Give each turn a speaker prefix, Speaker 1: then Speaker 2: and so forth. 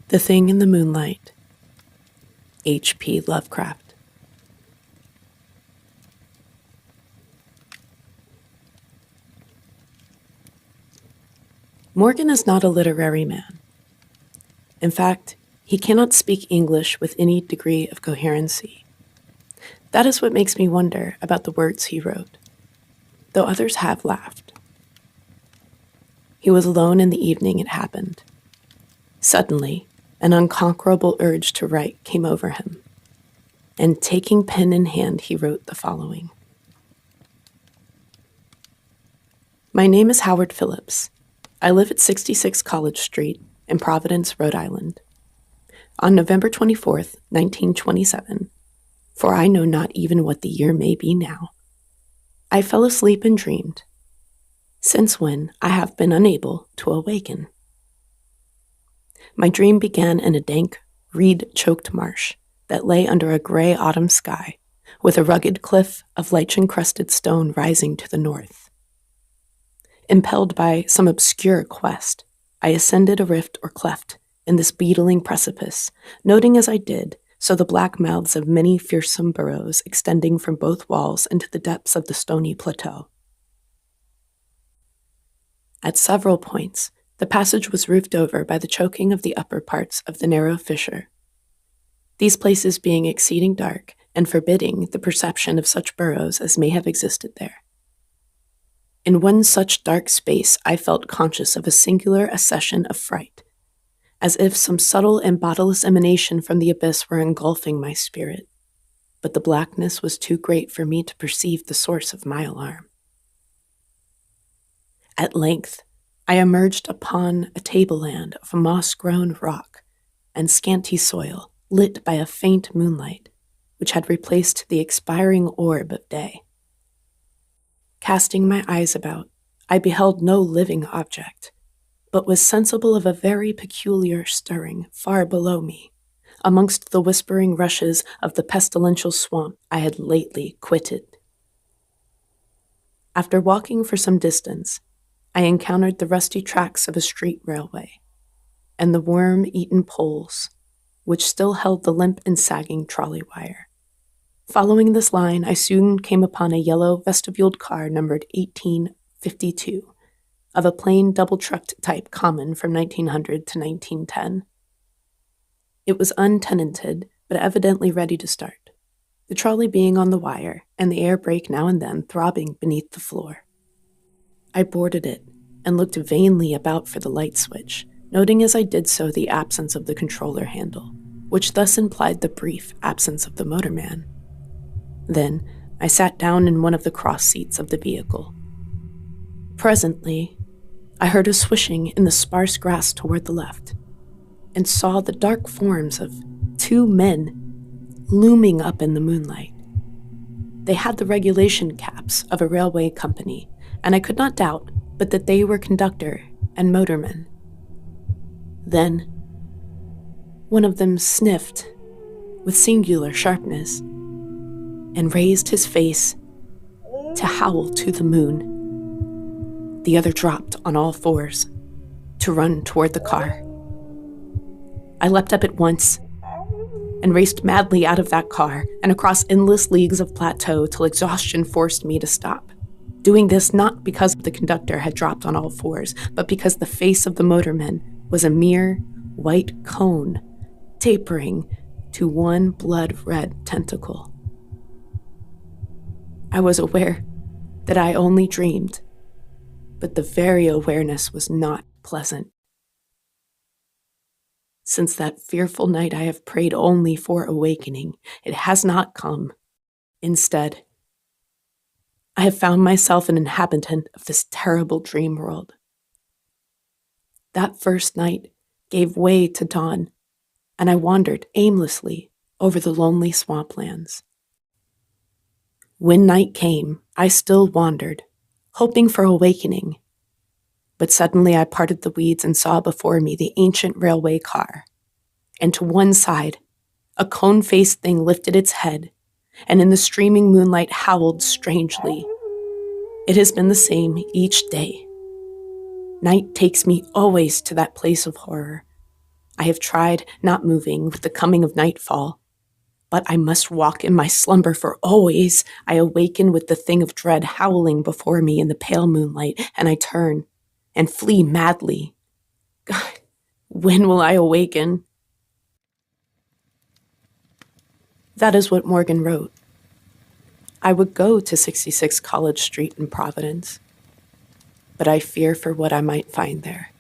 Speaker 1: The Thing in the Moonlight, H.P. Lovecraft. Morgan is not a literary man. In fact, he cannot speak English with any degree of coherency. That is what makes me wonder about the words he wrote, though others have laughed. He was alone in the evening it happened. Suddenly, an unconquerable urge to write came over him, and taking pen in hand, he wrote the following. My name is Howard Phillips. I live at 66 College Street in Providence, Rhode Island. On November 24th, 1927, for I know not even what the year may be now, I fell asleep and dreamed, since when I have been unable to awaken. My dream began in a dank, reed-choked marsh that lay under a gray autumn sky, with a rugged cliff of lichen-crusted stone rising to the north. Impelled by some obscure quest, I ascended a rift or cleft in this beetling precipice, noting as I did so the black mouths of many fearsome burrows extending from both walls into the depths of the stony plateau. At several points, the passage was roofed over by the choking of the upper parts of the narrow fissure, these places being exceeding dark and forbidding the perception of such burrows as may have existed there. In one such dark space, I felt conscious of a singular accession of fright, as if some subtle and bodiless emanation from the abyss were engulfing my spirit, but the blackness was too great for me to perceive the source of my alarm. At length, I emerged upon a tableland of moss-grown rock and scanty soil lit by a faint moonlight, which had replaced the expiring orb of day. Casting my eyes about, I beheld no living object, but was sensible of a very peculiar stirring far below me, amongst the whispering rushes of the pestilential swamp I had lately quitted. After walking for some distance, I encountered the rusty tracks of a street railway, and the worm-eaten poles, which still held the limp and sagging trolley wire. Following this line, I soon came upon a yellow vestibuled car numbered 1852, of a plain double-trucked type common from 1900 to 1910. It was untenanted, but evidently ready to start, the trolley being on the wire and the air brake now and then throbbing beneath the floor. I boarded it and looked vainly about for the light switch, noting as I did so the absence of the controller handle, which thus implied the brief absence of the motorman. Then I sat down in one of the cross seats of the vehicle. Presently, I heard a swishing in the sparse grass toward the left, and saw the dark forms of two men looming up in the moonlight. They had the regulation caps of a railway company, and I could not doubt but that they were conductor and motorman. Then, one of them sniffed with singular sharpness and raised his face to howl to the moon. The other dropped on all fours to run toward the car. I leapt up at once and raced madly out of that car and across endless leagues of plateau till exhaustion forced me to stop. Doing this not because the conductor had dropped on all fours, but because the face of the motorman was a mere white cone, tapering to one blood-red tentacle. I was aware that I only dreamed, but the very awareness was not pleasant. Since that fearful night I have prayed only for awakening. It has not come. Instead, I have found myself an inhabitant of this terrible dream world. That first night gave way to dawn, and I wandered aimlessly over the lonely swamplands. When night came, I still wandered, hoping for awakening, but suddenly I parted the weeds and saw before me the ancient railway car, and to one side, a cone-faced thing lifted its head, and in the streaming moonlight howled strangely. It has been the same each day. Night takes me always to that place of horror, I have tried not moving with the coming of nightfall, but I must walk in my slumber, for always I awaken with the thing of dread howling before me in the pale moonlight, and I turn and flee madly. God, when will I awaken? That is what Morgan wrote. I would go to 66 College Street in Providence, but I fear for what I might find there.